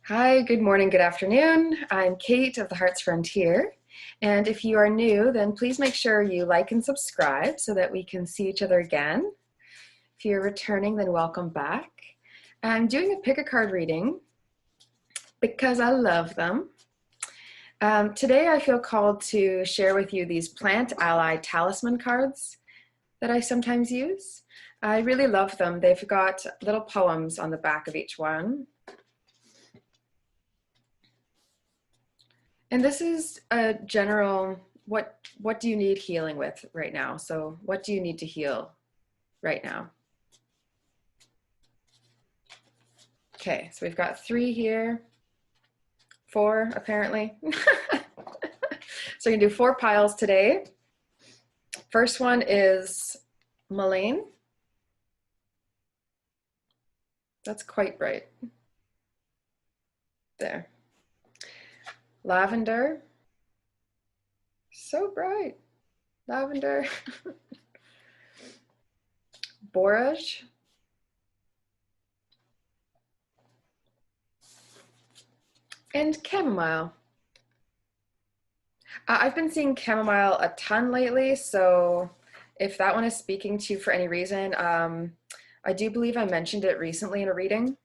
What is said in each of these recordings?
Hi, good morning, good afternoon. I'm Kate of the Heart's Frontier. And if you are new, then please make sure you like and subscribe so that we can see each other again. If you're returning, then welcome back. I'm doing a pick a card reading because I love them. Today I feel called to share with you these Plant Ally Talisman cards that I sometimes use. I really love them. They've got little poems on the back of each one. And this is a general, what do you need healing with right now? So what do you need to heal right now? Okay, so we've got 3 here, 4 apparently. So you're gonna do 4 piles today. First one is mullein. That's quite bright. There. Lavender. So bright. Lavender. Borage. And chamomile. I've been seeing chamomile a ton lately, so if that one is speaking to you for any reason, I do believe I mentioned it recently in a reading.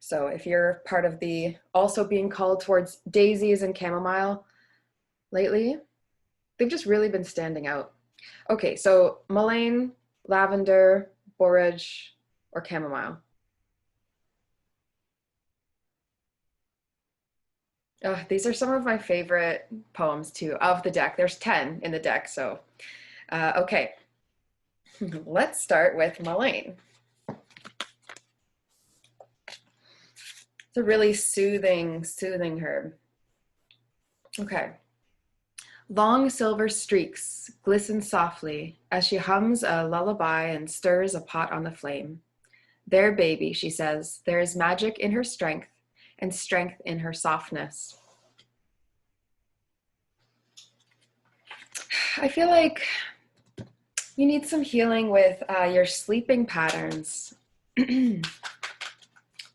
So if you're part of the also being called towards daisies and chamomile lately, they've just really been standing out. Okay, so mullein, lavender, borage, or chamomile. These are some of my favorite poems too of the deck. There's 10 in the deck, so okay. Let's start with mullein. It's a really soothing herb. Okay. Long silver streaks glisten softly as she hums a lullaby and stirs a pot on the flame. There, baby, she says, there is magic in her strength and strength in her softness. I feel like you need some healing with your sleeping patterns.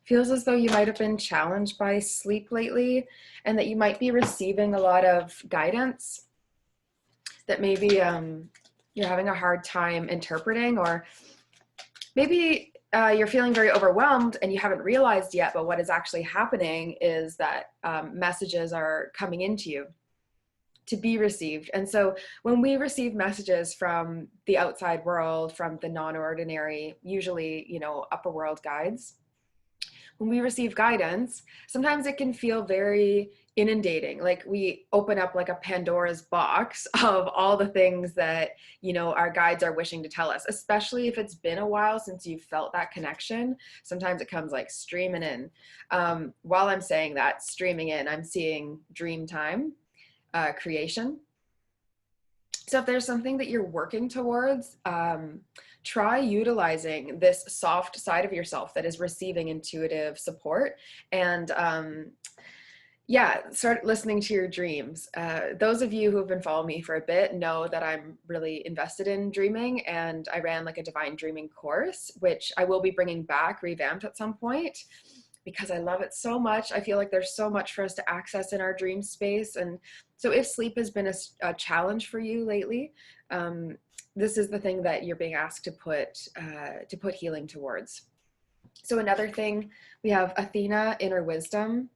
Feels as though you might have been challenged by sleep lately and that you might be receiving a lot of guidance that maybe you're having a hard time interpreting, or maybe you're feeling very overwhelmed and you haven't realized yet, but what is actually happening is that messages are coming into you to be received. And so when we receive messages from the outside world, from the non-ordinary, usually, upper world guides, when we receive guidance, sometimes it can feel very inundating. Like we open up like a Pandora's box of all the things that, our guides are wishing to tell us, especially if it's been a while since you felt that connection. Sometimes it comes like streaming in. While I'm saying that, streaming in, I'm seeing dream time, creation. So if there's something that you're working towards, try utilizing this soft side of yourself that is receiving intuitive support, and start listening to your dreams. Those of you who have been following me for a bit know that I'm really invested in dreaming, and I ran like a divine dreaming course, which I will be bringing back revamped at some point, because I love it so much. I feel like there's so much for us to access in our dream space. And so if sleep has been a challenge for you lately, this is the thing that you're being asked to put healing towards. So another thing, we have Athena, inner wisdom.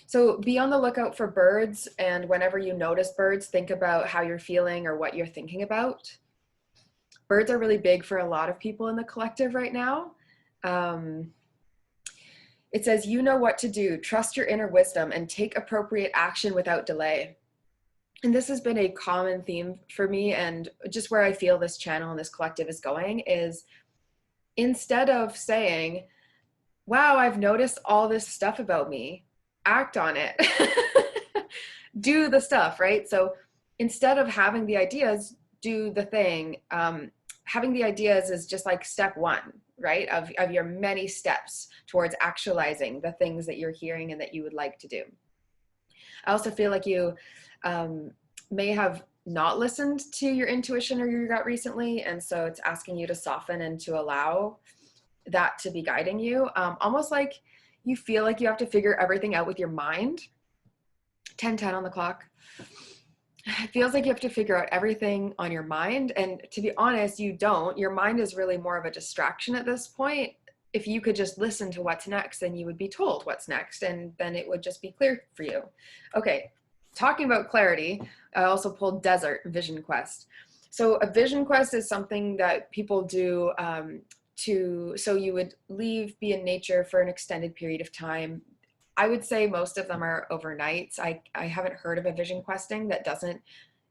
So be on the lookout for birds, and whenever you notice birds, think about how you're feeling or what you're thinking about. Birds are really big for a lot of people in the collective right now. It says, you know what to do, trust your inner wisdom, and take appropriate action without delay. And this has been a common theme for me, and just where I feel this channel and this collective is going is, instead of saying, wow, I've noticed all this stuff about me, act on it. Do the stuff, right? So instead of having the ideas, do the thing. Having the ideas is just like step 1, right, of your many steps towards actualizing the things that you're hearing and that you would like to do. I also feel like you may have not listened to your intuition or your gut recently, and so it's asking you to soften and to allow that to be guiding you. Almost like you feel like you have to figure everything out with your mind. 10:10 on the clock. It feels like you have to figure out everything on your mind. And to be honest, you don't. Your mind is really more of a distraction at this point. If you could just listen to what's next, then you would be told what's next, and then it would just be clear for you. Okay, talking about clarity, I also pulled Desert Vision Quest. So a vision quest is something that people do so you would leave, be in nature for an extended period of time. I would say most of them are overnights. I haven't heard of a vision questing that doesn't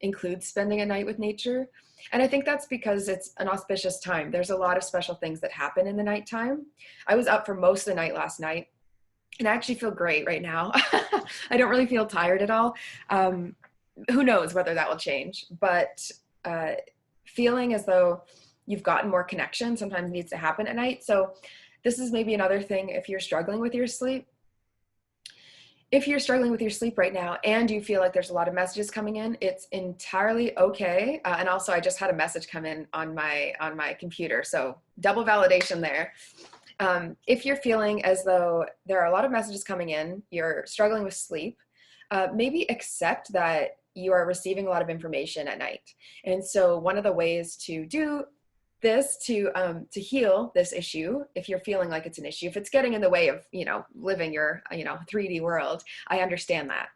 include spending a night with nature. And I think that's because it's an auspicious time. There's a lot of special things that happen in the nighttime. I was up for most of the night last night, and I actually feel great right now. I don't really feel tired at all. Who knows whether that will change, but feeling as though you've gotten more connection sometimes needs to happen at night. So this is maybe another thing if you're struggling with your sleep. If you're struggling with your sleep right now and you feel like there's a lot of messages coming in, it's entirely okay. And also, I just had a message come in on my computer, so double validation there. If you're feeling as though there are a lot of messages coming in, you're struggling with sleep, maybe accept that you are receiving a lot of information at night. And so one of the ways to do this to heal this issue, if you're feeling like it's an issue, if it's getting in the way of, living your, 3D world, I understand that.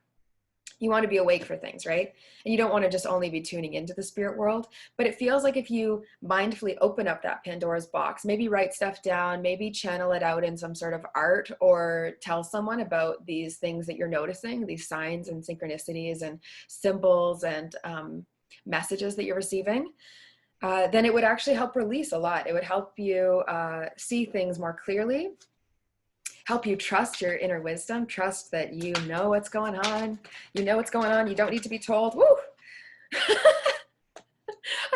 You want to be awake for things, right? And you don't want to just only be tuning into the spirit world. But it feels like if you mindfully open up that Pandora's box, maybe write stuff down, maybe channel it out in some sort of art, or tell someone about these things that you're noticing, these signs and synchronicities and symbols and messages that you're receiving, then it would actually help release a lot. It would help you see things more clearly, help you trust your inner wisdom, trust that you know what's going on. You know what's going on. You don't need to be told. Woo! I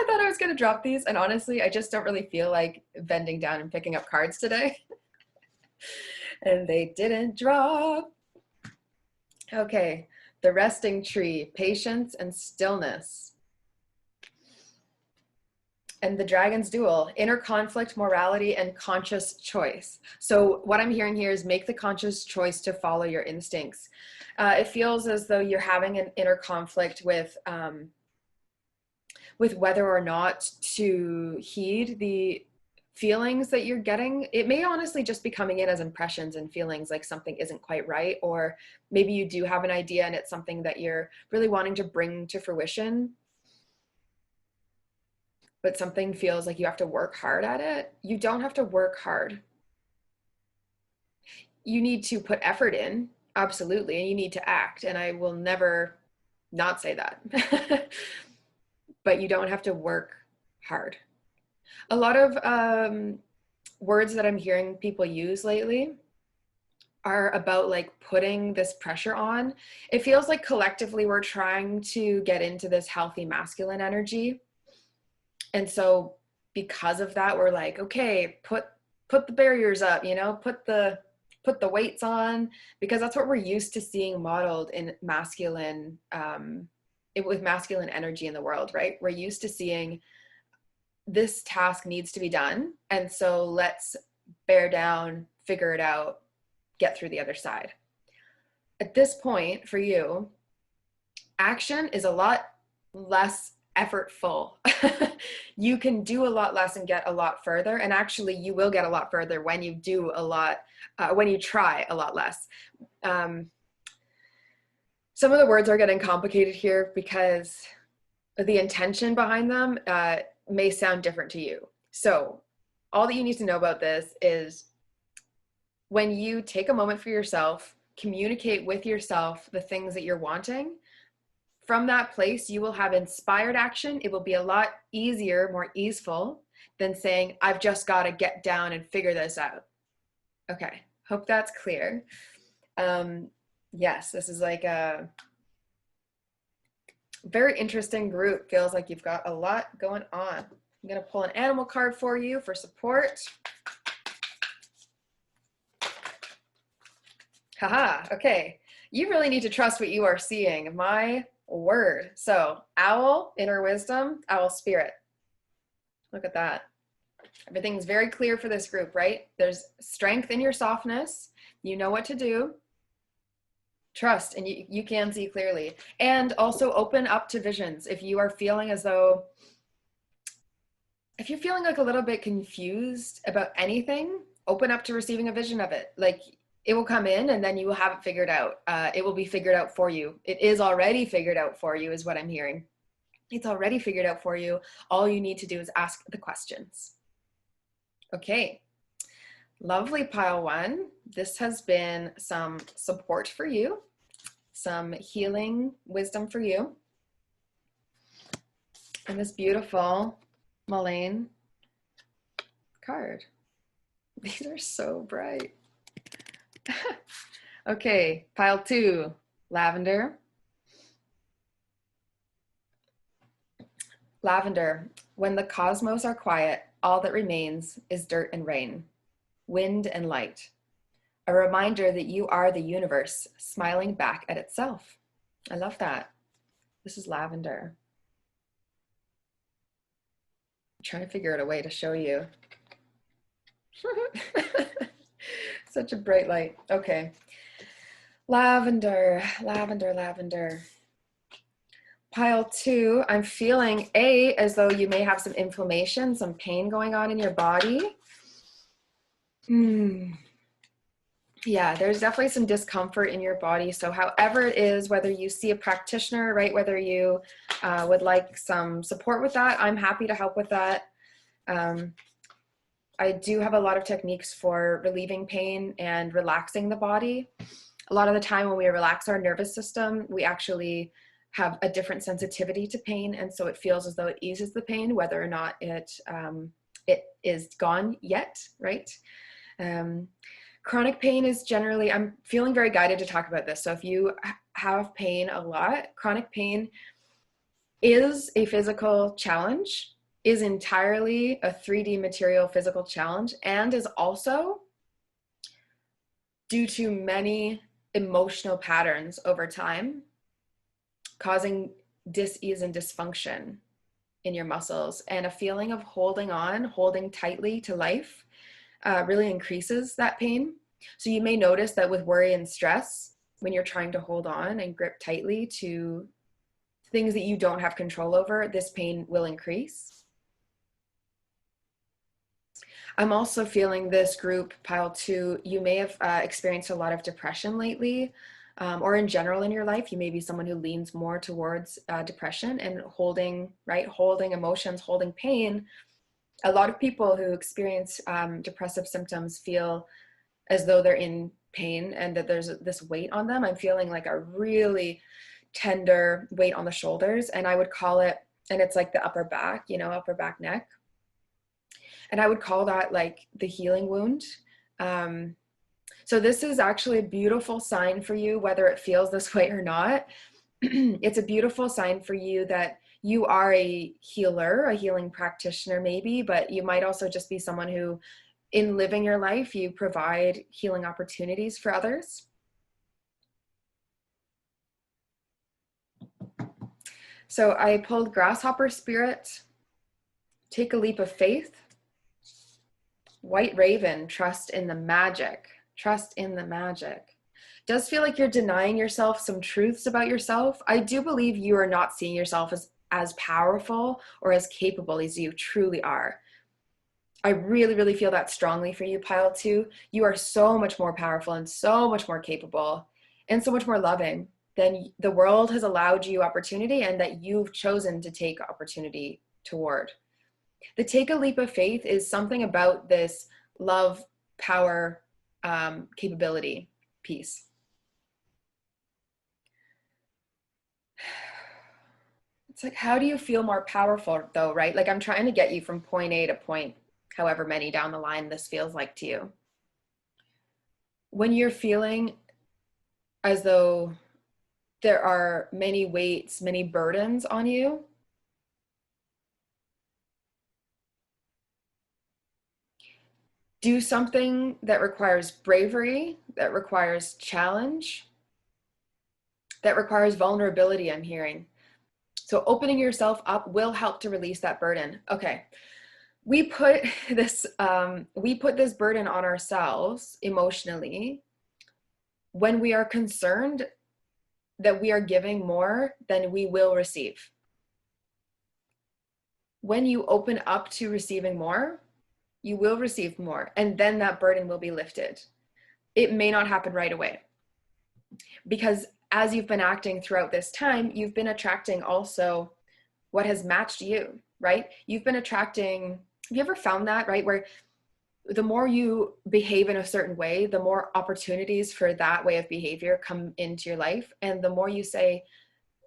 thought I was going to drop these, and honestly, I just don't really feel like bending down and picking up cards today. And they didn't drop. Okay, the resting tree, patience and stillness. And the Dragon's Duel, inner conflict, morality, and conscious choice. So what I'm hearing here is make the conscious choice to follow your instincts. It feels as though you're having an inner conflict with whether or not to heed the feelings that you're getting. It may honestly just be coming in as impressions and feelings like something isn't quite right, or maybe you do have an idea and it's something that you're really wanting to bring to fruition, but something feels like you have to work hard at it. You don't have to work hard. You need to put effort in, absolutely, and you need to act. And I will never not say that. But you don't have to work hard. A lot of words that I'm hearing people use lately are about like putting this pressure on. It feels like collectively we're trying to get into this healthy masculine energy. And so because of that, we're like, okay, put the barriers up, put the weights on, because that's what we're used to seeing modeled in masculine, with masculine energy in the world, right? We're used to seeing this task needs to be done. And so let's bear down, figure it out, get through the other side. At this point for you, action is a lot less effortful. You can do a lot less and get a lot further. And actually you will get a lot further when you do a lot, when you try a lot less. Some of the words are getting complicated here because the intention behind them may sound different to you. So all that you need to know about this is when you take a moment for yourself, communicate with yourself the things that you're wanting, from that place, you will have inspired action. It will be a lot easier, more easeful than saying, I've just got to get down and figure this out. Okay, hope that's clear. Yes, this is like a very interesting group. Feels like you've got a lot going on. I'm going to pull an animal card for you for support. Haha, okay. You really need to trust what you are seeing. My word. So owl, inner wisdom, owl spirit. Look at that. Everything's very clear for this group, right? There's strength in your softness. You know what to do. Trust, and you can see clearly. And also open up to visions. If you are feeling as though, if you're feeling like a little bit confused about anything, open up to receiving a vision of it. Like, it will come in and then you will have it figured out. It will be figured out for you. It is already figured out for you, is what I'm hearing. It's already figured out for you. All you need to do is ask the questions. Okay. Lovely, pile one. This has been some support for you, some healing wisdom for you. And this beautiful mullein card. These are so bright. Okay, pile two, lavender. Lavender, when the cosmos are quiet, all that remains is dirt and rain, wind and light. A reminder that you are the universe smiling back at itself. I love that. This is lavender. I'm trying to figure out a way to show you. Such a bright light. Okay. Lavender, lavender, lavender. Pile two, I'm feeling as though you may have some inflammation, some pain going on in your body. Yeah, there's definitely some discomfort in your body. So however it is, whether you see a practitioner, right, whether you would like some support with that, I'm happy to help with that. I do have a lot of techniques for relieving pain and relaxing the body. A lot of the time when we relax our nervous system, we actually have a different sensitivity to pain. And so it feels as though it eases the pain, whether or not it is gone yet, right? Chronic pain is generally, I'm feeling very guided to talk about this. So if you have pain a lot, chronic pain is a physical challenge, is entirely a 3D material physical challenge, and is also due to many emotional patterns over time, causing dis-ease and dysfunction in your muscles, and a feeling of holding on, holding tightly to life really increases that pain. So you may notice that with worry and stress, when you're trying to hold on and grip tightly to things that you don't have control over, this pain will increase. I'm also feeling this group, pile two, you may have experienced a lot of depression lately, or in general in your life. You may be someone who leans more towards depression and holding emotions, holding pain. A lot of people who experience depressive symptoms feel as though they're in pain and that there's this weight on them. I'm feeling like a really tender weight on the shoulders, and I would call it, and it's like the upper back, upper back neck. And I would call that like the healing wound. So this is actually a beautiful sign for you, whether it feels this way or not. It's a beautiful sign for you that you are a healer, a healing practitioner maybe, but you might also just be someone who, in living your life, you provide healing opportunities for others. So I pulled Grasshopper Spirit, Take a Leap of Faith, White Raven, Trust in the Magic. Trust in the magic. Does feel like you're denying yourself some truths about yourself. I do believe you are not seeing yourself as powerful or as capable as you truly are. I really, really feel that strongly for you, pile two. You are so much more powerful and so much more capable and so much more loving than the world has allowed you opportunity and that you've chosen to take opportunity toward. The Take a Leap of Faith is something about this love, power, capability piece. It's like, how do you feel more powerful though, right? Like I'm trying to get you from point A to point however many down the line this feels like to you. When you're feeling as though there are many weights, many burdens on you, do something that requires bravery, that requires challenge, that requires vulnerability, I'm hearing. So opening yourself up will help to release that burden. Okay, we put this burden on ourselves emotionally when we are concerned that we are giving more than we will receive. When you open up to receiving more, you will receive more, and then that burden will be lifted. It may not happen right away, because as you've been acting throughout this time, you've been attracting also what has matched you, right? You've been attracting, have you ever found that, right? Where the more you behave in a certain way, the more opportunities for that way of behavior come into your life. And the more you say,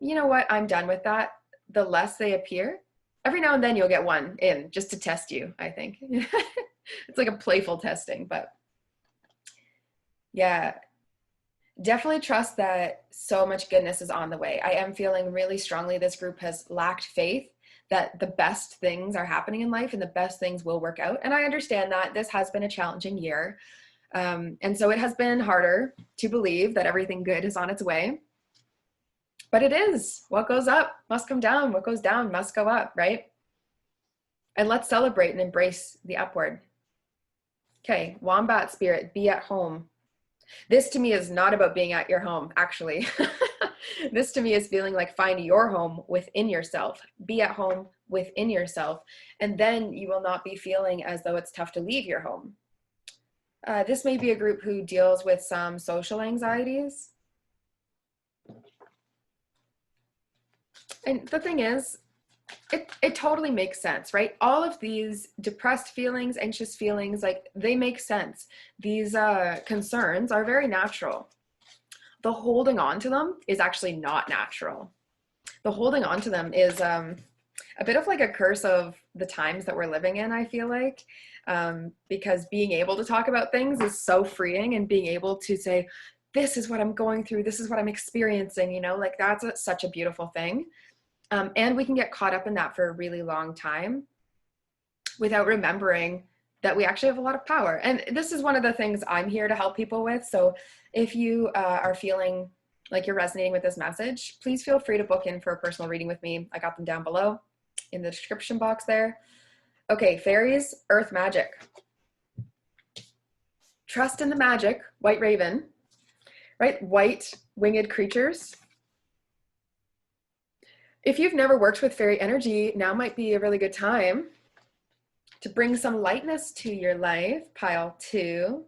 you know what, I'm done with that, the less they appear. Every now and then you'll get one in just to test you, I think. It's like a playful testing, but yeah, definitely trust that so much goodness is on the way. I am feeling really strongly this group has lacked faith that the best things are happening in life and the best things will work out. And I understand that this has been a challenging year. And so it has been harder to believe that everything good is on its way. But it is. What goes up must come down. What goes down must go up, right? And let's celebrate and embrace the upward. Okay, wombat spirit, be at home. This to me is not about being at your home, actually. This to me is feeling like find your home within yourself. Be at home within yourself. And then you will not be feeling as though it's tough to leave your home. This may be a group who deals with some social anxieties. And the thing is, it totally makes sense, right? All of these depressed feelings, anxious feelings, like they make sense. These concerns are very natural. The holding on to them is actually not natural. The holding on to them is a bit of like a curse of the times that we're living in, I feel like, because being able to talk about things is so freeing, and being able to say, this is what I'm going through, this is what I'm experiencing, you know, like that's such a beautiful thing. And we can get caught up in that for a really long time without remembering that we actually have a lot of power. And this is one of the things I'm here to help people with. So if you are feeling like you're resonating with this message, please feel free to book in for a personal reading with me. I got them down below in the description box there. Okay, fairies, earth magic. Trust in the magic, white raven, right? White winged creatures. If you've never worked with fairy energy, now might be a really good time to bring some lightness to your life, pile 2,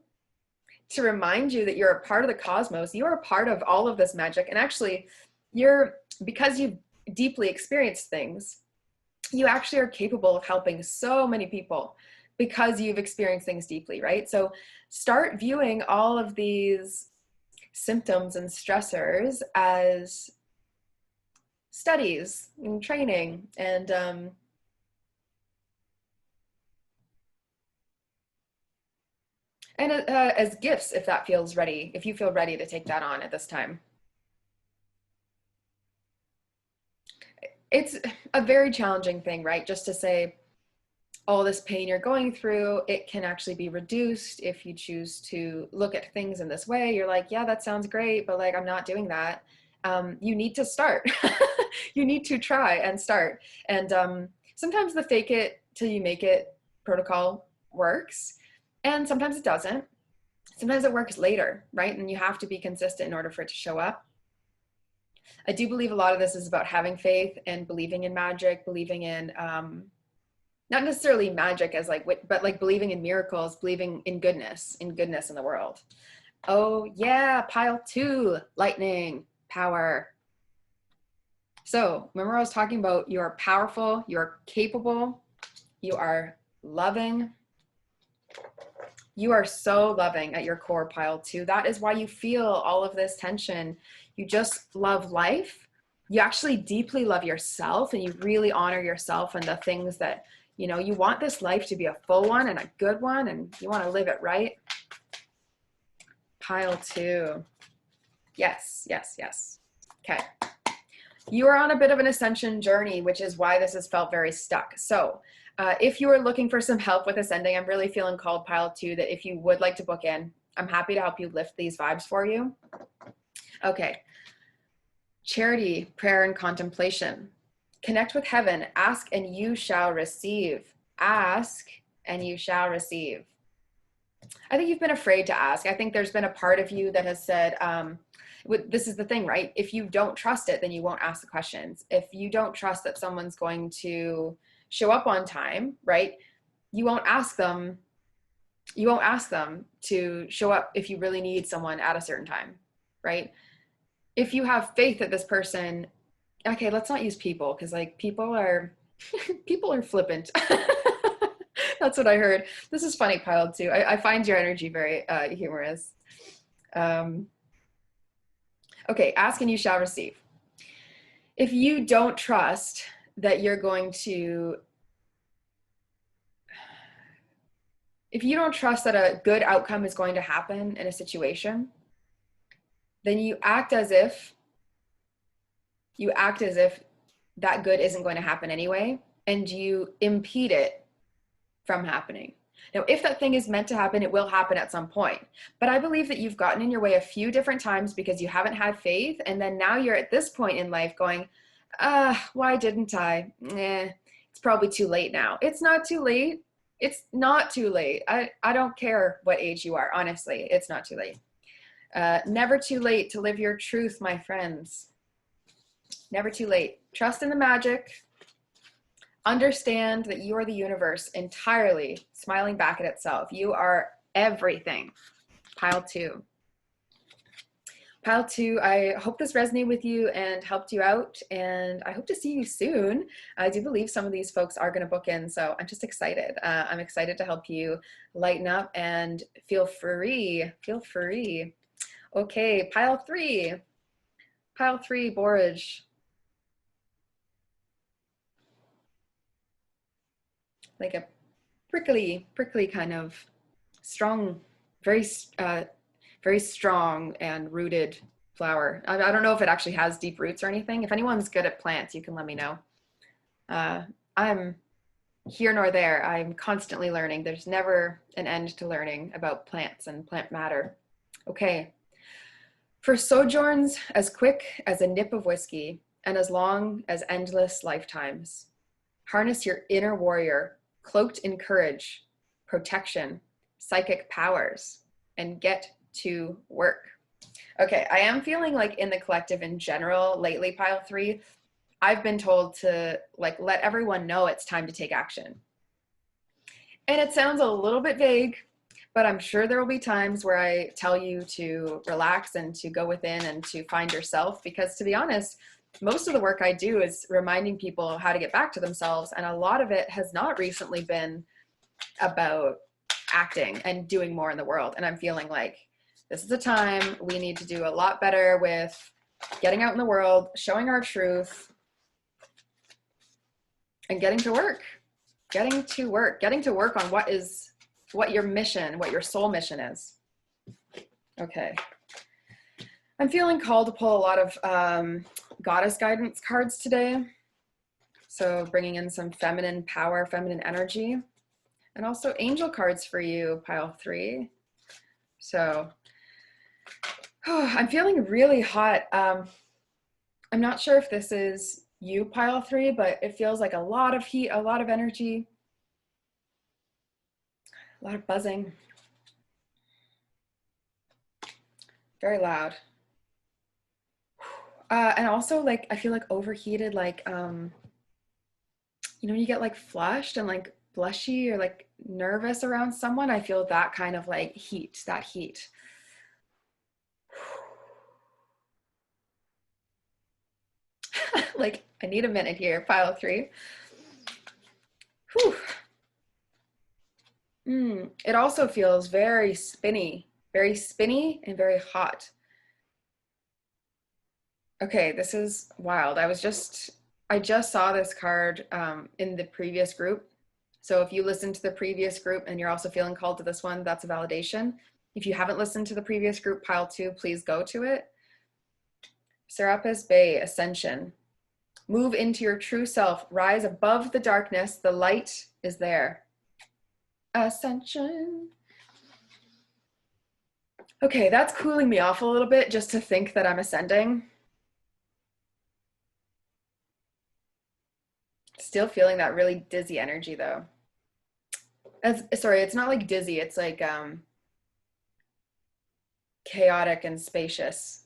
to remind you that you're a part of the cosmos. You are a part of all of this magic. And actually, because you've deeply experienced things, you actually are capable of helping so many people because you've experienced things deeply, right? So start viewing all of these symptoms and stressors as studies and training, and as gifts, if that feels ready, if you feel ready to take that on at this time. It's a very challenging thing, right? Just to say, all this pain you're going through, it can actually be reduced if you choose to look at things in this way. You're like, yeah, that sounds great, but like, I'm not doing that. You need to start. You need to try and start. And sometimes the fake it till you make it protocol works, and sometimes it doesn't. Sometimes it works later, right? And you have to be consistent in order for it to show up. I do believe a lot of this is about having faith and believing in magic, believing in not necessarily magic as like, but like believing in miracles, believing in goodness in the world. Oh yeah, pile 2, lightning, power. So remember I was talking about you're powerful, you're capable, you are loving. You are so loving at your core, pile 2. That is why you feel all of this tension. You just love life. You actually deeply love yourself, and you really honor yourself and the things that, you know, you want this life to be a full one and a good one, and you want to live it right. Pile 2. Yes, yes, yes. Okay. You are on a bit of an ascension journey, which is why this has felt very stuck. So if you are looking for some help with ascending, I'm really feeling called, pile 2, that if you would like to book in, I'm happy to help you lift these vibes for you. Okay. Charity, prayer, and contemplation. Connect with heaven. Ask and you shall receive. ask and you shall receive. I think you've been afraid to ask. I think there's been a part of you that has said, this is the thing, right? If you don't trust it, then you won't ask the questions. If you don't trust that someone's going to show up on time, right? You won't ask them. You won't ask them to show up if you really need someone at a certain time, right? If you have faith that this person, okay, let's not use people, because like people are people are flippant. That's what I heard. This is funny, Pile 2. I find your energy very humorous. Okay, ask and you shall receive. If you don't trust that you're going to, if you don't trust that a good outcome is going to happen in a situation, then you act as if that good isn't going to happen anyway, and you impede it from happening. Now, if that thing is meant to happen, it will happen at some point. But I believe that you've gotten in your way a few different times because you haven't had faith. And then now you're at this point in life going, why didn't I? It's probably too late now. It's not too late. It's not too late. I don't care what age you are. Honestly, it's not too late. Never too late to live your truth, my friends. Never too late. Trust in the magic. Understand that you are the universe entirely smiling back at itself. You are everything. Pile 2. Pile 2, I hope this resonated with you and helped you out, and I hope to see you soon. I do believe some of these folks are going to book in, so I'm just excited. I'm excited to help you lighten up and feel free. Feel free. Okay, Pile 3. Pile 3, Borage. Like a prickly kind of strong, very strong and rooted flower. I don't know if it actually has deep roots or anything. If anyone's good at plants, you can let me know. I'm here nor there. I'm constantly learning. There's never an end to learning about plants and plant matter. Okay. For sojourns as quick as a nip of whiskey and as long as endless lifetimes, harness your inner warrior, cloaked in courage, protection, psychic powers, and get to work. Okay, I am feeling like in the collective in general lately, Pile 3, I've been told to like let everyone know it's time to take action. And it sounds a little bit vague, but I'm sure there will be times where I tell you to relax and to go within and to find yourself, because to be honest, most of the work I do is reminding people how to get back to themselves. And a lot of it has not recently been about acting and doing more in the world. And I'm feeling like this is a time we need to do a lot better with getting out in the world, showing our truth, and getting to work on what your mission, what your soul mission is. Okay. I'm feeling called to pull a lot of goddess guidance cards today. So bringing in some feminine power, feminine energy, and also angel cards for you, Pile 3. So I'm feeling really hot. I'm not sure if this is you, Pile 3, but it feels like a lot of heat, a lot of energy, a lot of buzzing. Very loud. And also like, I feel like overheated, like, you know, you get like flushed and like blushy or like nervous around someone. I feel that kind of like heat, that heat. Like, I need a minute here, Pile 3. Whew. It also feels very spinny and very hot. Okay, this is wild. I just saw this card in the previous group. So if you listened to the previous group and you're also feeling called to this one, that's a validation. If you haven't listened to the previous group, Pile 2, please go to it. Serapis Bay, Ascension. Move into your true self. Rise above the darkness. The light is there. Ascension. Okay, that's cooling me off a little bit just to think that I'm ascending. Still feeling that really dizzy energy though. Sorry, it's not like dizzy. It's like chaotic and spacious.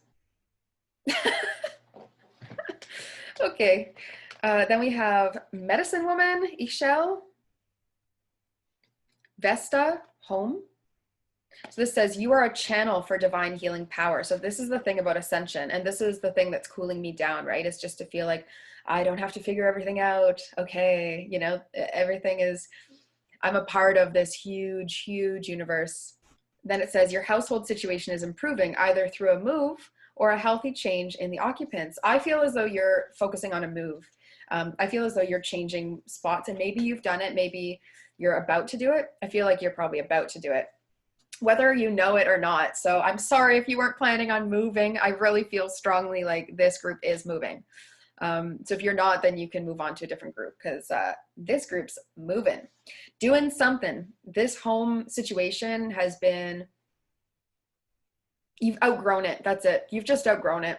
Okay. Then we have Medicine Woman, Ishel, Vesta, Home. So this says, you are a channel for divine healing power. So this is the thing about ascension. And this is the thing that's cooling me down, right? It's just to feel like I don't have to figure everything out. Okay. You know, everything is, I'm a part of this huge, huge universe. Then it says, your household situation is improving either through a move or a healthy change in the occupants. I feel as though you're focusing on a move. I feel as though you're changing spots, and maybe you've done it. Maybe you're about to do it. I feel like you're probably about to do it, whether you know it or not. So I'm sorry if you weren't planning on moving. I really feel strongly like this group is moving. So if you're not, then you can move on to a different group, because this group's moving, doing something. This home situation has been, you've outgrown it. That's it. You've just outgrown it.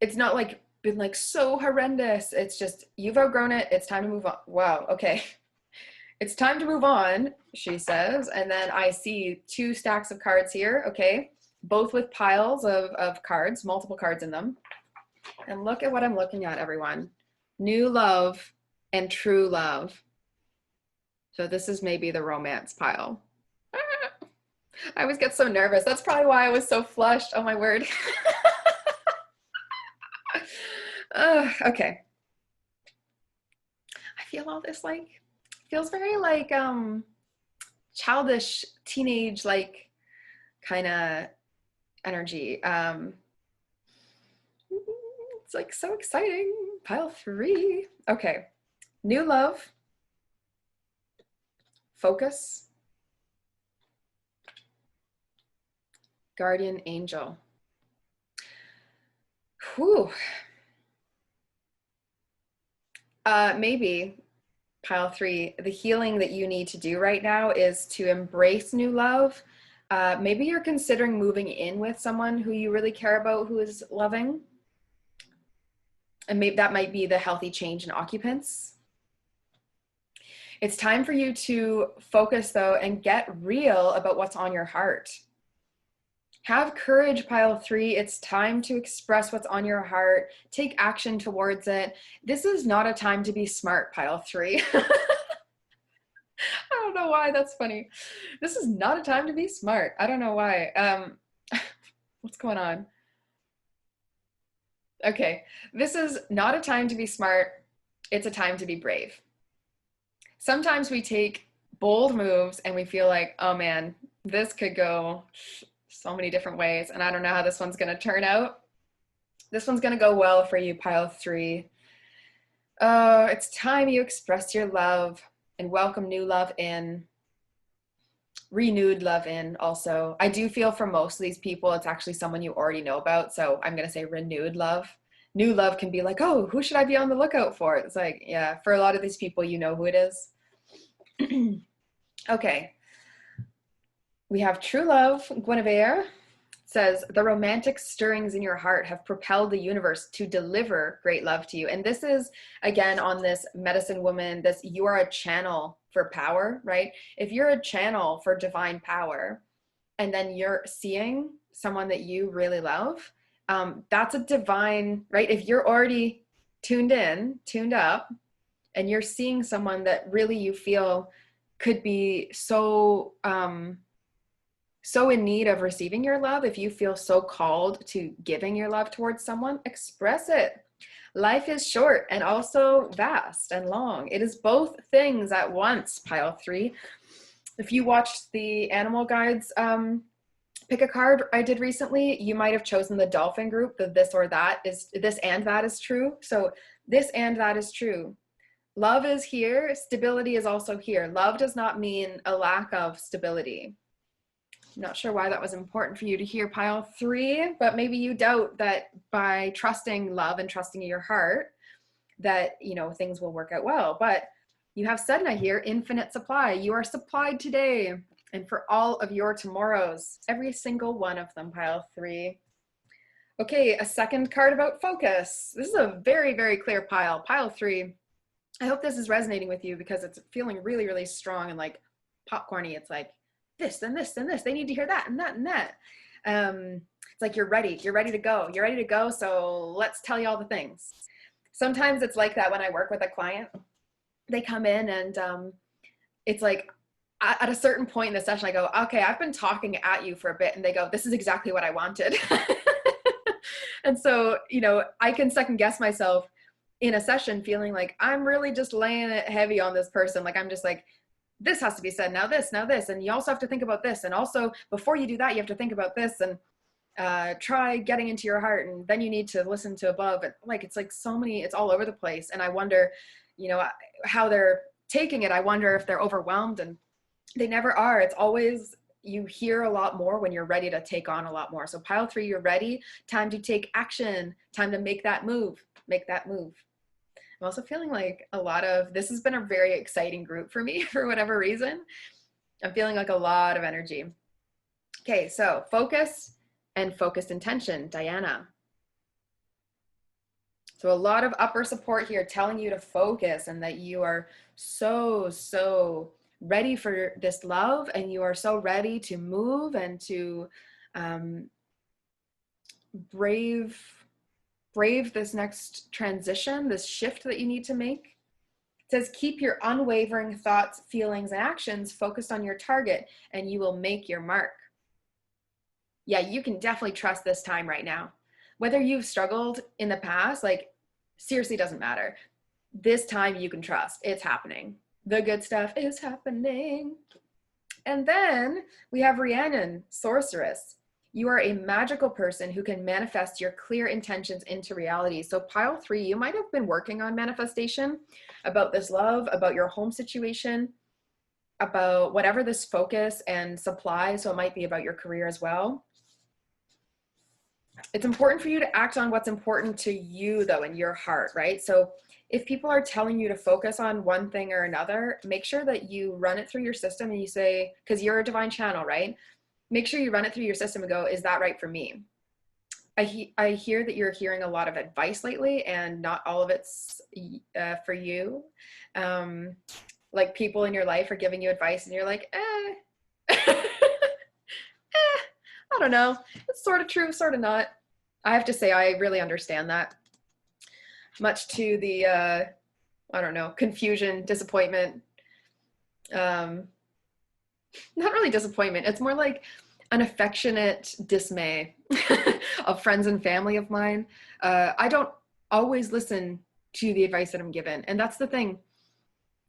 It's not like been like so horrendous. It's just, you've outgrown it. It's time to move on. Wow. Okay. It's time to move on, she says. And then I see 2 stacks of cards here. Okay. Both with piles of cards, multiple cards in them. And look at what I'm looking at, everyone. New love and true love. So this is maybe the romance pile. I always get so nervous. That's probably why I was so flushed. Oh my word. Okay. I feel all this like, feels very like childish, teenage, like kind of energy. It's like so exciting. Pile 3. Okay. New love. Focus. Guardian angel. Whew. Maybe pile 3, the healing that you need to do right now is to embrace new love. Maybe you're considering moving in with someone who you really care about, who is loving. And maybe that might be the healthy change in occupants. It's time for you to focus, though, and get real about what's on your heart. Have courage, pile 3. It's time to express what's on your heart. Take action towards it. This is not a time to be smart, pile 3. I don't know why that's funny. This is not a time to be smart. I don't know why. What's going on? Okay, this is not a time to be smart. It's a time to be brave. Sometimes we take bold moves and we feel like, oh man, this could go so many different ways, and I don't know how this one's going to turn out. This one's going to go well for you, pile 3. Oh, it's time you express your love and welcome new love in. Renewed love in also. I do feel for most of these people, it's actually someone you already know about. So I'm going to say renewed love. New love can be like, oh, who should I be on the lookout for? It's like, yeah, for a lot of these people, you know who it is. Okay. We have true love. Guinevere says, the romantic stirrings in your heart have propelled the universe to deliver great love to you. And this is, again, on this medicine woman, this, you are a channel for power, right? If you're a channel for divine power, and then you're seeing someone that you really love, that's a divine, right? If you're already tuned in, tuned up, and you're seeing someone that really you feel could be so, so in need of receiving your love, if you feel so called to giving your love towards someone, express it. Life is short and also vast and long. It is both things at once, pile 3. If you watched the Animal Guides pick a card I did recently, you might have chosen the dolphin group, the this or that is, this and that is true. So this and that is true. Love is here, stability is also here. Love does not mean a lack of stability. I'm not sure why that was important for you to hear, pile 3, but maybe you doubt that by trusting love and trusting your heart that, you know, things will work out well. But you have Sedna here, infinite supply. You are supplied today and for all of your tomorrows, every single one of them, pile 3. Okay, a second card about focus. This is a very, very clear pile, pile 3. I hope this is resonating with you because it's feeling really, really strong and like popcorny. It's like this, then this, then this. They need to hear that and that and that. It's like you're ready to go. You're ready to go. So let's tell you all the things. Sometimes it's like that when I work with a client. They come in and it's like at a certain point in the session, I go, okay, I've been talking at you for a bit. And they go, this is exactly what I wanted. And so, you know, I can second guess myself in a session feeling like I'm really just laying it heavy on this person. Like I'm just like, this has to be said, now this, and you also have to think about this. And also before you do that, you have to think about this and try getting into your heart. And then you need to listen to above. And like, it's like so many, it's all over the place. And I wonder, you know, how they're taking it. I wonder if they're overwhelmed, and they never are. It's always, you hear a lot more when you're ready to take on a lot more. So pile 3, you're ready. Time to take action. Time to make that move. Make that move. I'm also feeling like a lot of, this has been a very exciting group for me for whatever reason. I'm feeling like a lot of energy. Okay, so focus and focused intention, Diana. So a lot of upper support here telling you to focus and that you are so ready for this love, and you are so ready to move and to brave this next transition, this shift that you need to make. It says, keep your unwavering thoughts, feelings, and actions focused on your target, and you will make your mark. Yeah, you can definitely trust this time right now. Whether you've struggled in the past, like seriously doesn't matter. This time you can trust. It's happening. The good stuff is happening. And then we have Rhiannon, Sorceress. You are a magical person who can manifest your clear intentions into reality. So pile 3, you might have been working on manifestation about this love, about your home situation, about whatever this focus and supply. So it might be about your career as well. It's important for you to act on what's important to you though, in your heart, right? So if people are telling you to focus on one thing or another, make sure that you run it through your system and you say, because you're a divine channel, right? Make sure you run it through your system and go, is that right for me? I hear that you're hearing a lot of advice lately, and not all of it's for you. Like people in your life are giving you advice and you're like, I don't know. It's sort of true, sort of not. I have to say, I really understand that. Much to the, I don't know, confusion, disappointment. Not really disappointment. It's more like an affectionate dismay of friends and family of mine. I don't always listen to the advice that I'm given. And that's the thing.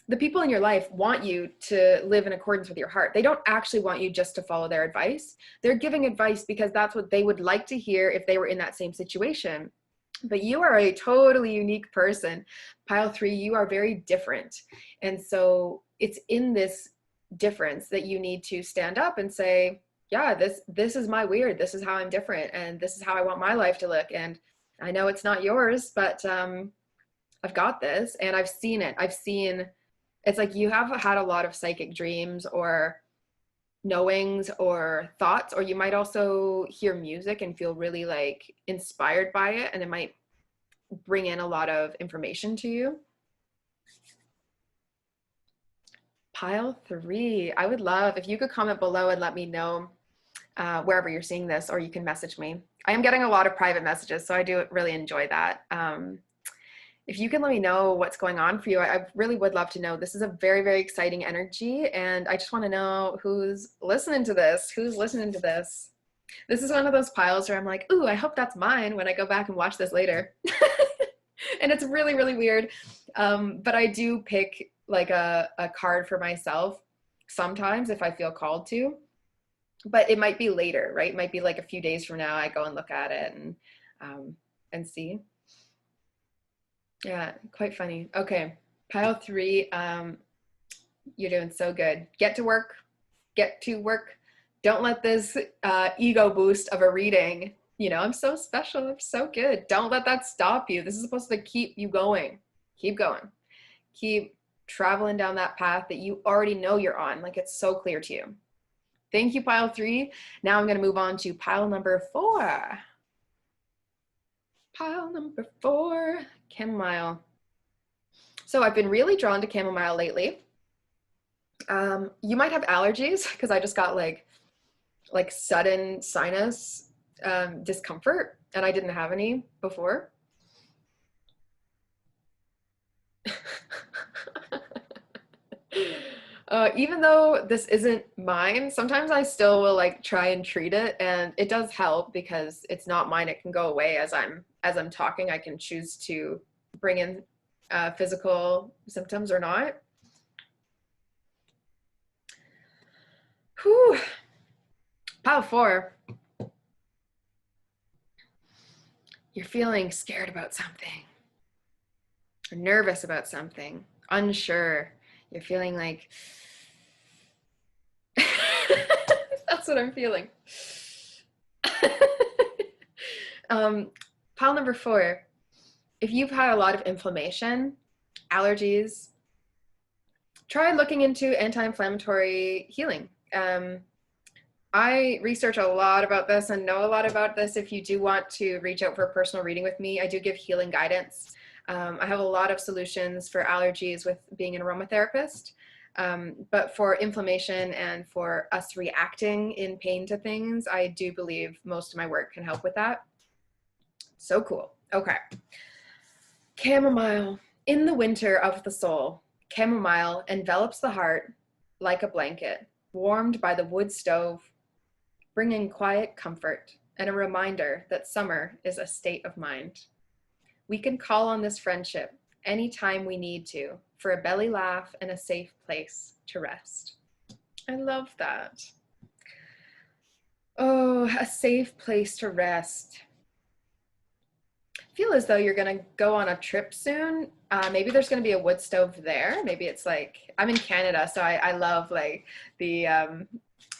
The people in your life want you to live in accordance with your heart. They don't actually want you just to follow their advice. They're giving advice because that's what they would like to hear if they were in that same situation. But you are a totally unique person. Pile 3, you are very different. And so it's in this difference that you need to stand up and say, yeah, this is my weird. This is how I'm different. And this is how I want my life to look. And I know it's not yours, but I've got this and I've seen it. I've seen, it's like you have had a lot of psychic dreams or knowings or thoughts, or you might also hear music and feel really like inspired by it, and it might bring in a lot of information to you. Pile 3, I would love if you could comment below and let me know wherever you're seeing this, or you can message me. I am getting a lot of private messages, so I do really enjoy that. If you can let me know what's going on for you, I really would love to know. This is a very, very exciting energy, and I just want to know who's listening to this. Who's listening to this? This is one of those piles where I'm like, ooh, I hope that's mine when I go back and watch this later. And it's really, really weird. But I do pick like a card for myself sometimes if I feel called to. But it might be later, right? It might be like a few days from now I go and look at it and see. Yeah, quite funny. Okay, pile 3, you're doing so good. Get to work, get to work. Don't let this ego boost of a reading, you know, I'm so special, I'm so good. Don't let that stop you. This is supposed to keep you going. Keep going. Keep traveling down that path that you already know you're on. Like it's so clear to you. Thank you, pile 3. Now I'm going to move on to pile number 4. Pile number 4, chamomile. So I've been really drawn to chamomile lately. You might have allergies because I just got like sudden sinus discomfort, and I didn't have any before. Even though this isn't mine, sometimes I still will like try and treat it, and it does help because it's not mine. It can go away as I'm talking. I can choose to bring in physical symptoms or not. Whew. Pile four. You're feeling scared about something, or nervous about something, unsure. You're feeling like that's what I'm feeling. um, Pile number four. If you've had a lot of inflammation, allergies, try looking into anti-inflammatory healing. I research a lot about this and know a lot about this. If you do want to reach out for a personal reading with me, I do give healing guidance. I have a lot of solutions for allergies with being an aromatherapist. But for inflammation and for us reacting in pain to things, I do believe most of my work can help with that. So cool. Okay. Chamomile. In the winter of the soul, chamomile envelops the heart like a blanket, warmed by the wood stove, bringing quiet comfort and a reminder that summer is a state of mind. We can call on this friendship anytime we need to for a belly laugh and a safe place to rest. I love that. Oh, a safe place to rest. Feel as though you're going to go on a trip soon. Maybe there's going to be a wood stove there. Maybe it's like, I'm in Canada, so I love like the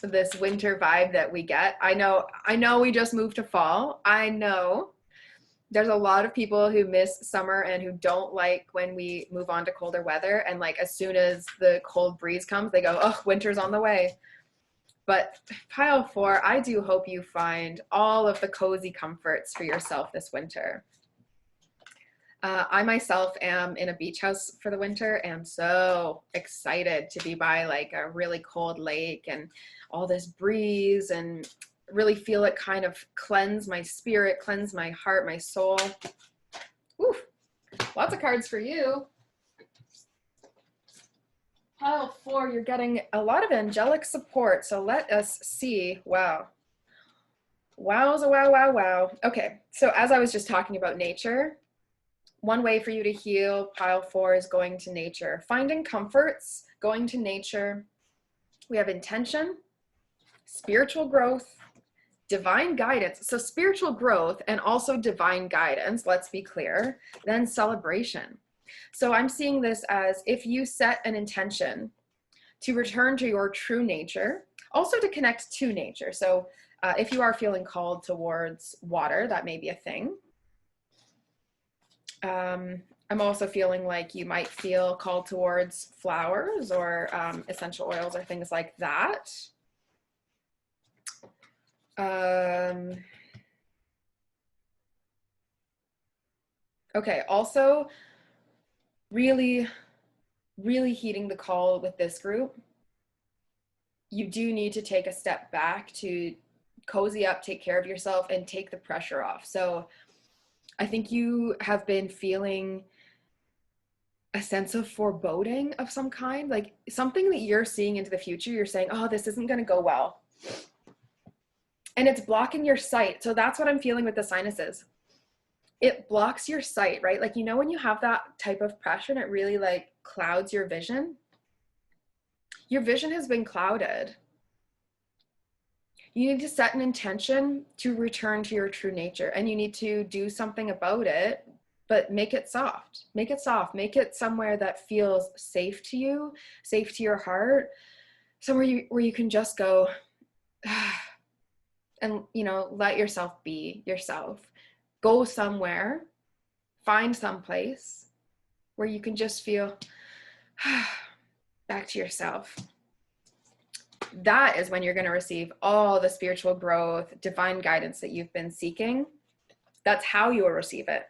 this winter vibe that we get. I know we just moved to fall. I know there's a lot of people who miss summer and who don't like when we move on to colder weather. And like as soon as the cold breeze comes, they go, oh, winter's on the way. But pile four, I do hope you find all of the cozy comforts for yourself this winter. I myself am in a beach house for the winter and so excited to be by like a really cold lake and all this breeze and really feel it kind of cleanse my spirit, cleanse my heart, my soul. Woo, lots of cards for you. Pile four, you're getting a lot of angelic support. So let us see. Wow. Wowza, wow, wow, wow. Okay, so as I was just talking about nature, one way for you to heal pile four is going to nature. Finding comforts, going to nature. We have intention, spiritual growth, divine guidance. So spiritual growth and also divine guidance, let's be clear, then celebration. So I'm seeing this as if you set an intention to return to your true nature, also to connect to nature. So if you are feeling called towards water, that may be a thing. I'm also feeling like you might feel called towards flowers or essential oils or things like that. Okay, also really, really heeding the call with this group. You do need to take a step back to cozy up, take care of yourself, and take the pressure off. So I think you have been feeling a sense of foreboding of some kind, like something that you're seeing into the future. You're saying, oh, this isn't going to go well. And it's blocking your sight. So that's what I'm feeling with the sinuses. It blocks your sight, right? Like, you know, when you have that type of pressure and it really like clouds your vision has been clouded. You need to set an intention to return to your true nature, and you need to do something about it, but make it soft. Make it soft. Make it somewhere that feels safe to you, safe to your heart, somewhere where you can just go and, you know, let yourself be yourself. Go somewhere, find some place where you can just feel back to yourself. That is when you're going to receive all the spiritual growth, divine guidance that you've been seeking. That's how you will receive it,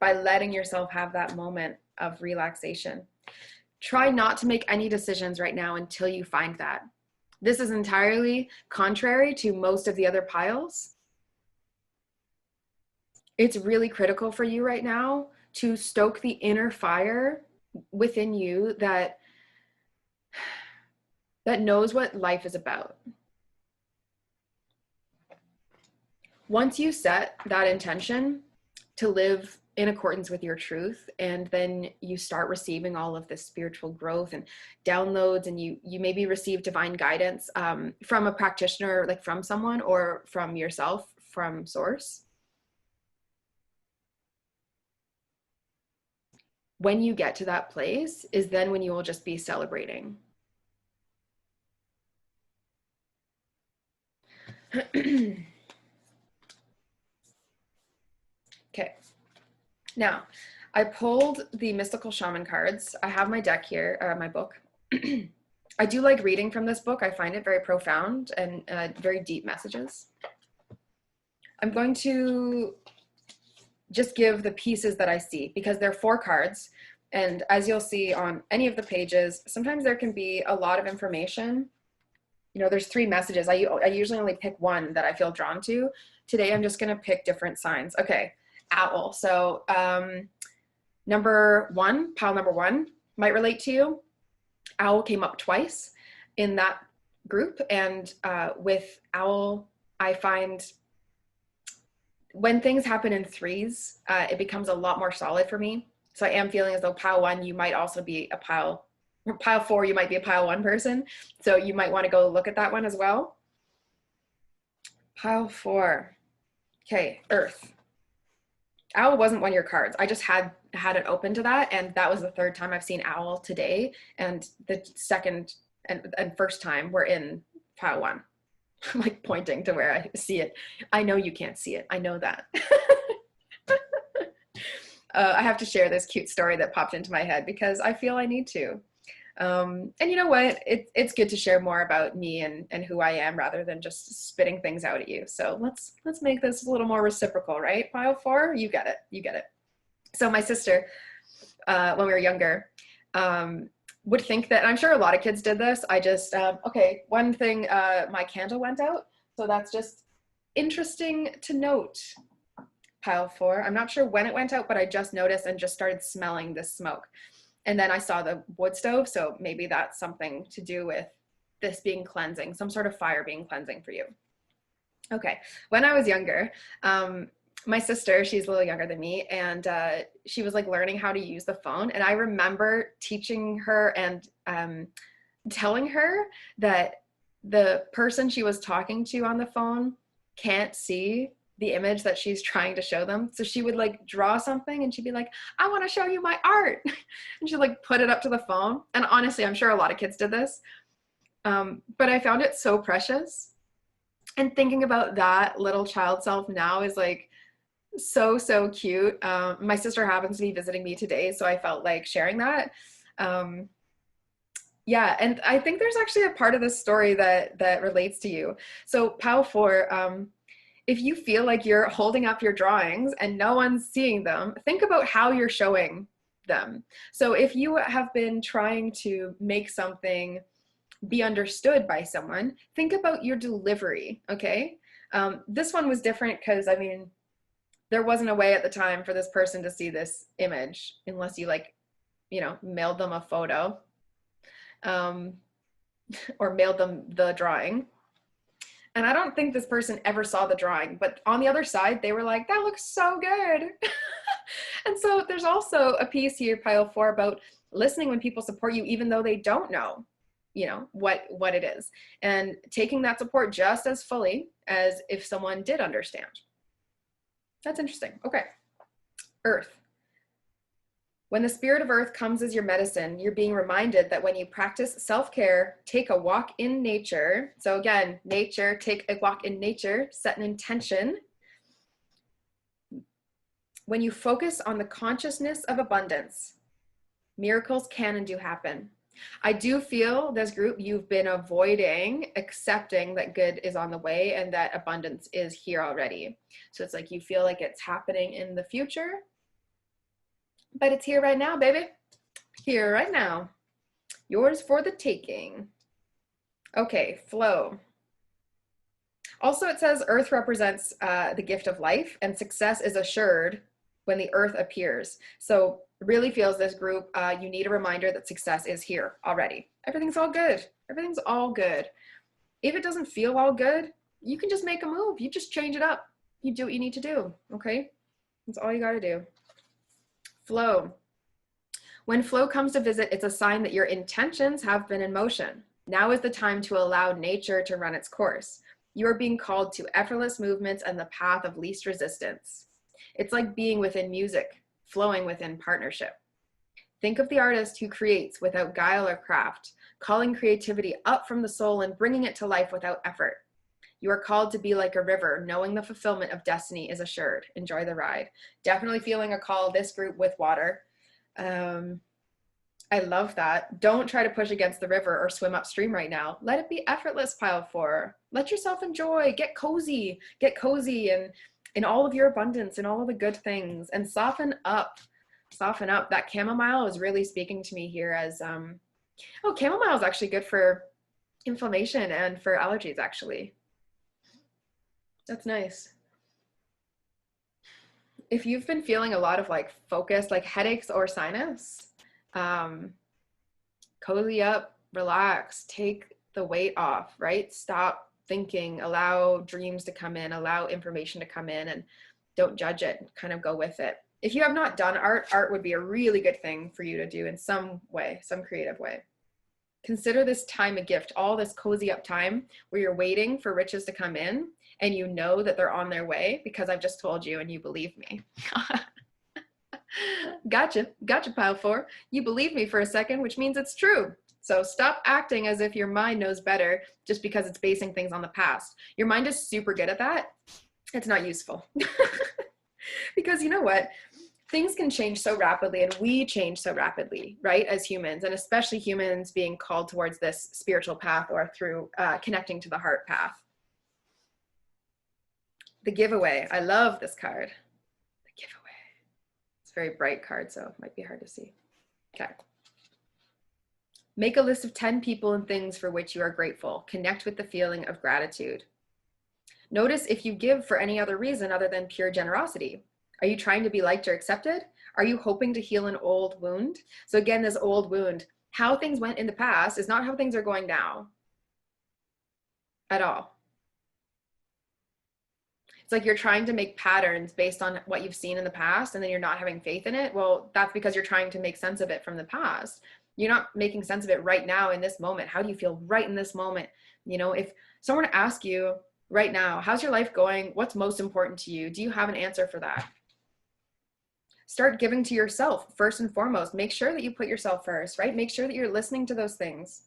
by letting yourself have that moment of relaxation. Try not to make any decisions right now until you find that. This is entirely contrary to most of the other piles. It's really critical for you right now to stoke the inner fire within you that knows what life is about. Once you set that intention to live in accordance with your truth, and then you start receiving all of this spiritual growth and downloads, and you maybe receive divine guidance from a practitioner, like from someone, or from yourself, from source. When you get to that place is then when you will just be celebrating. Okay. Now, I pulled the Mystical Shaman cards. I have my deck here, my book. I do like reading from this book. I find it very profound and very deep messages. I'm going to just give the pieces that I see, because there are 4 cards. And as you'll see on any of the pages, sometimes there can be a lot of information. You know, there's 3 messages. I usually only pick one that I feel drawn to. Today, I'm just going to pick different signs. Okay. Owl. So number 1, pile number 1 might relate to you. Owl came up twice in that group. And with owl, I find when things happen in 3s, it becomes a lot more solid for me. So I am feeling as though pile 1, you might also be a pile 4, you might be a pile 1 person. So you might want to go look at that one as well. Pile 4. Okay, Earth. Owl wasn't one of your cards. I just had it open to that, and that was the 3rd time I've seen owl today, and the 2nd and 1st time we're in pile 1. I'm like pointing to where I see it. I know you can't see it. I know that. I have to share this cute story that popped into my head because I feel I need to. And you know what? It's good to share more about me and who I am rather than just spitting things out at you. So let's make this a little more reciprocal, right? Pile 4, you get it. You get it. So my sister, when we were younger, would think that, and I'm sure a lot of kids did this. I just, okay, one thing, my candle went out. So that's just interesting to note. Pile 4. I'm not sure when it went out, but I just noticed and just started smelling this smoke. And then I saw the wood stove, so maybe that's something to do with this being cleansing, some sort of fire being cleansing for you. Okay, when I was younger, my sister, she's a little younger than me, and she was like learning how to use the phone. And I remember teaching her and telling her that the person she was talking to on the phone can't see the image that she's trying to show them. So she would like draw something and she'd be like, I want to show you my art. And she'd like put it up to the phone. And honestly, I'm sure a lot of kids did this. But I found it so precious. And thinking about that little child self now is like so cute. My sister happens to be visiting me today, so I felt like sharing that. Yeah, and I think there's actually a part of this story that relates to you. So pile 4, if you feel like you're holding up your drawings and no one's seeing them, think about how you're showing them. So if you have been trying to make something be understood by someone, think about your delivery, okay? This one was different because, I mean, there wasn't a way at the time for this person to see this image unless you like, you know, mailed them a photo or mailed them the drawing. And I don't think this person ever saw the drawing, but on the other side, they were like, that looks so good. And so there's also a piece here, pile 4, about listening when people support you, even though they don't know, you know, what it is, and taking that support just as fully as if someone did understand. That's interesting. Okay. Earth. When the spirit of earth comes as your medicine, you're being reminded that when you practice self-care, take a walk in nature. So again, nature, take a walk in nature, set an intention. When you focus on the consciousness of abundance, miracles can and do happen. I do feel this group, you've been avoiding accepting that good is on the way and that abundance is here already. So it's like you feel like it's happening in the future, but it's here right now, baby. Here right now. Yours for the taking. Okay, flow. Also, it says earth represents the gift of life, and success is assured when the earth appears. So really feels this group, you need a reminder that success is here already. Everything's all good. Everything's all good. If it doesn't feel all good, you can just make a move. You just change it up. You do what you need to do, okay? That's all you got to do. Flow. When flow comes to visit, it's a sign that your intentions have been in motion. Now is the time to allow nature to run its course. You are being called to effortless movements and the path of least resistance. It's like being within music, flowing within partnership. Think of the artist who creates without guile or craft, calling creativity up from the soul and bringing it to life without effort. You are called to be like a river, knowing the fulfillment of destiny is assured. Enjoy the ride. Definitely feeling a call, this group with water. I love that. Don't try to push against the river or swim upstream right now. Let it be effortless, pile 4. Let yourself enjoy, get cozy and in all of your abundance and all of the good things, and soften up. That chamomile is really speaking to me here as, oh, chamomile is actually good for inflammation and for allergies, actually. That's nice. If you've been feeling a lot of like focus, like headaches or sinus, cozy up, relax, take the weight off, right? Stop thinking, allow dreams to come in, allow information to come in, and don't judge it, kind of go with it. If you have not done art, art would be a really good thing for you to do in some way, some creative way. Consider this time a gift, all this cozy up time where you're waiting for riches to come in and you know that they're on their way because I've just told you and you believe me. Gotcha, pile 4. You believe me for a second, which means it's true. So stop acting as if your mind knows better just because it's basing things on the past. Your mind is super good at that. It's not useful. Because you know what? Things can change so rapidly and we change so rapidly, right? As humans, and especially humans being called towards this spiritual path or through connecting to the heart path. The giveaway. I love this card. The giveaway. It's a very bright card, so it might be hard to see. Okay. Make a list of 10 people and things for which you are grateful. Connect with the feeling of gratitude. Notice if you give for any other reason other than pure generosity. Are you trying to be liked or accepted? Are you hoping to heal an old wound? So again, this old wound, how things went in the past is not how things are going now at all. It's like you're trying to make patterns based on what you've seen in the past and then you're not having faith in it. Well, that's because you're trying to make sense of it from the past. You're not making sense of it right now in this moment. How do you feel right in this moment? You know, if someone asks you right now, how's your life going? What's most important to you? Do you have an answer for that? Start giving to yourself first and foremost. Make sure that you put yourself first, right? Make sure that you're listening to those things.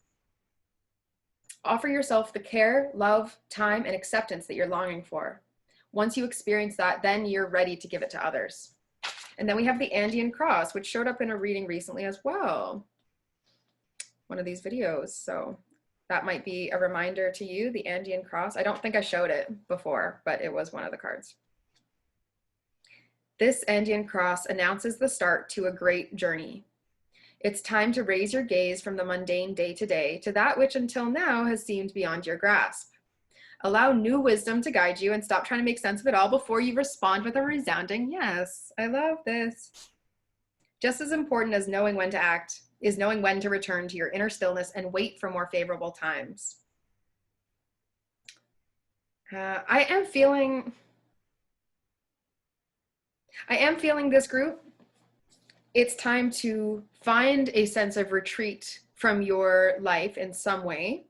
Offer yourself the care, love, time, and acceptance that you're longing for. Once you experience that, then you're ready to give it to others. And then we have the Andean cross, which showed up in a reading recently as well. One of these videos. So that might be a reminder to you, the Andean cross. I don't think I showed it before, but it was one of the cards. This Andean cross announces the start to a great journey. It's time to raise your gaze from the mundane day-to-day to that which until now has seemed beyond your grasp. Allow new wisdom to guide you and stop trying to make sense of it all before you respond with a resounding yes. I love this. Just as important as knowing when to act is knowing when to return to your inner stillness and wait for more favorable times. I am feeling this group. It's time to find a sense of retreat from your life in some way,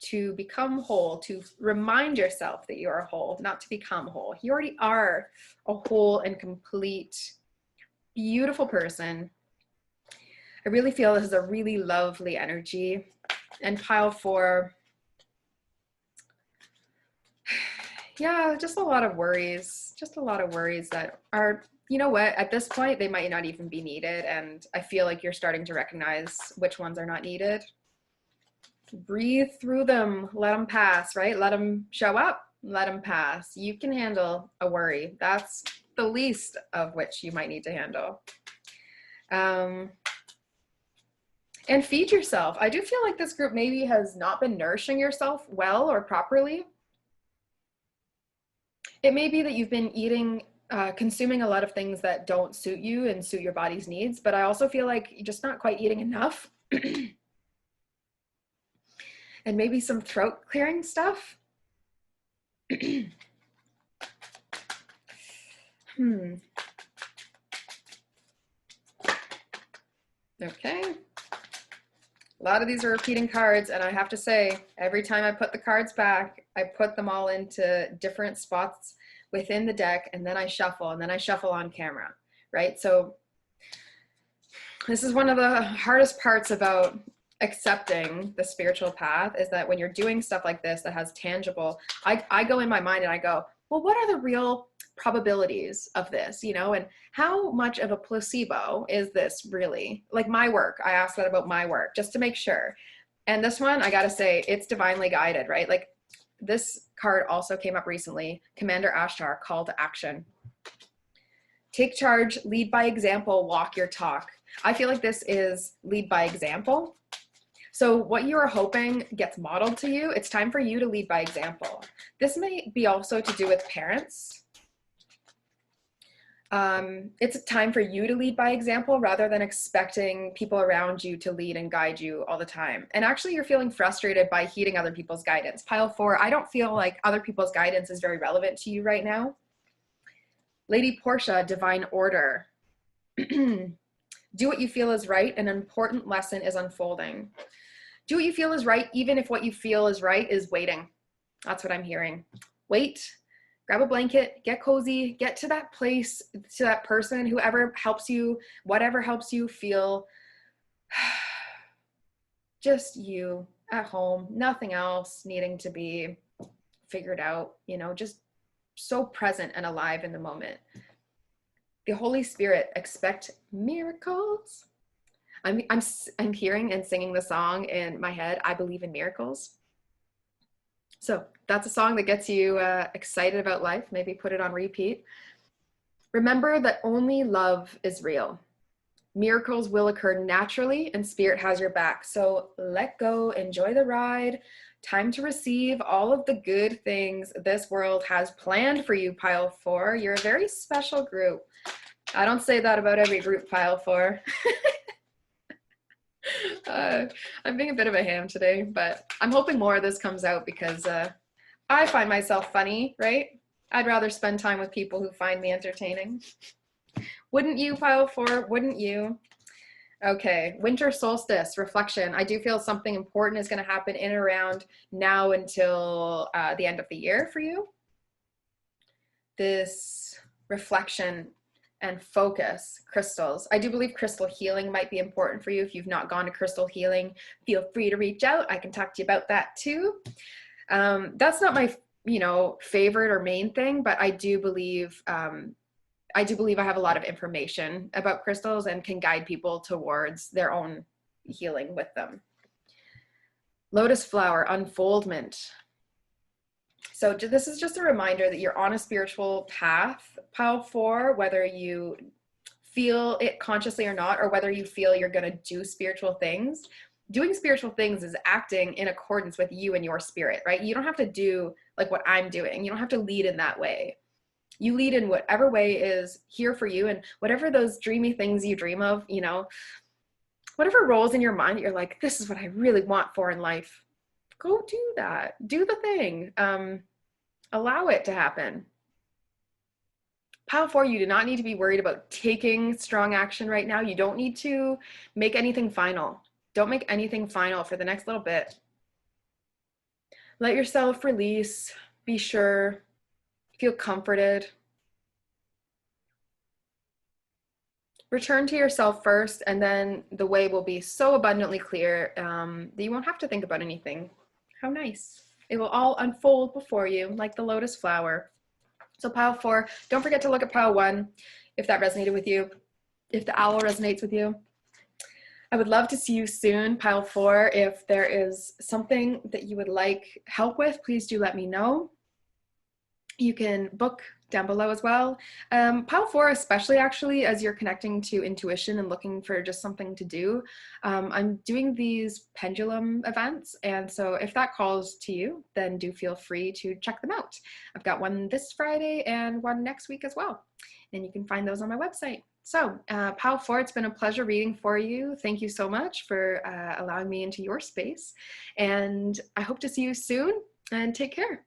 to become whole, to remind yourself that you are whole, not to become whole. You already are a whole and complete, beautiful person. I really feel this is a really lovely energy. And pile 4, yeah, just a lot of worries that are, you know what, at this point, they might not even be needed. And I feel like you're starting to recognize which ones are not needed. Breathe through them, let them pass, right? Let them show up, let them pass. You can handle a worry. That's the least of which you might need to handle. And feed yourself. I do feel like this group maybe has not been nourishing yourself well or properly. It may be that you've been eating, consuming a lot of things that don't suit you and suit your body's needs, but I also feel like you're just not quite eating enough. And maybe some throat clearing stuff. Okay. A lot of these are repeating cards, and I have to say, every time I put the cards back, I put them all into different spots within the deck, and then I shuffle on camera, right? So this is one of the hardest parts about accepting the spiritual path, is that when you're doing stuff like this that has tangible, I go in my mind and I go, well, what are the real probabilities of this, you know, and how much of a placebo is this really? Like my work, I asked that about my work just to make sure. And this one, I gotta say, it's divinely guided, right? Like this card also came up recently, Commander Ashtar, call to action. Take charge, lead by example, walk your talk. I feel like this is lead by example. So what you are hoping gets modeled to you, it's time for you to lead by example. This may be also to do with parents. It's a time for you to lead by example rather than expecting people around you to lead and guide you all the time. And actually you're feeling frustrated by heeding other people's guidance. Pile 4, I don't feel like other people's guidance is very relevant to you right now. Lady Portia, divine order. Do what you feel is right. An important lesson is unfolding. Do what you feel is right, even if what you feel is right is waiting. That's what I'm hearing. Wait, grab a blanket, get cozy, get to that place, to that person, whoever helps you, whatever helps you feel just you at home, nothing else needing to be figured out, you know, just so present and alive in the moment. The Holy Spirit, expect miracles. I'm hearing and singing the song in my head, I believe in miracles. So that's a song that gets you excited about life. Maybe put it on repeat. Remember that only love is real. Miracles will occur naturally and spirit has your back. So let go, enjoy the ride. Time to receive all of the good things this world has planned for you, Pile 4. You're a very special group. I don't say that about every group, Pile 4. I'm being a bit of a ham today, but I'm hoping more of this comes out because I find myself funny, right? I'd rather spend time with people who find me entertaining. Wouldn't you, Pile 4? Wouldn't you? Okay, winter solstice, reflection. I do feel something important is going to happen in and around now until the end of the year for you. This reflection and focus, crystals. I do believe crystal healing might be important for you. If you've not gone to crystal healing, feel free to reach out. I can talk to you about that too. That's not my, favorite or main thing, but I do believe I have a lot of information about crystals and can guide people towards their own healing with them. Lotus flower, unfoldment. So this is just a reminder that you're on a spiritual path, Pile 4, whether you feel it consciously or not, or whether you feel you're going to do spiritual things. Doing spiritual things is acting in accordance with you and your spirit, right? You don't have to do like what I'm doing. You don't have to lead in that way. You lead in whatever way is here for you, and whatever those dreamy things you dream of, whatever rolls in your mind, you're like, this is what I really want for in life. Go do that. Do the thing. Allow it to happen. Pile 4, you do not need to be worried about taking strong action right now. You don't need to make anything final. Don't make anything final for the next little bit. Let yourself release. Be sure. Feel comforted. Return to yourself first, and then the way will be so abundantly clear that you won't have to think about anything. How nice. It will all unfold before you like the lotus flower. So Pile 4, don't forget to look at Pile 1 if that resonated with you, if the owl resonates with you. I would love to see you soon, Pile 4. If there is something that you would like help with, please do let me know. You can book down below as well. Pile 4 especially, actually, as you're connecting to intuition and looking for just something to do. I'm doing these pendulum events, and so if that calls to you, then do feel free to check them out. I've got one this Friday and one next week as well, and you can find those on my website. So Pile 4, it's been a pleasure reading for you. Thank you so much for allowing me into your space, and I hope to see you soon, and take care.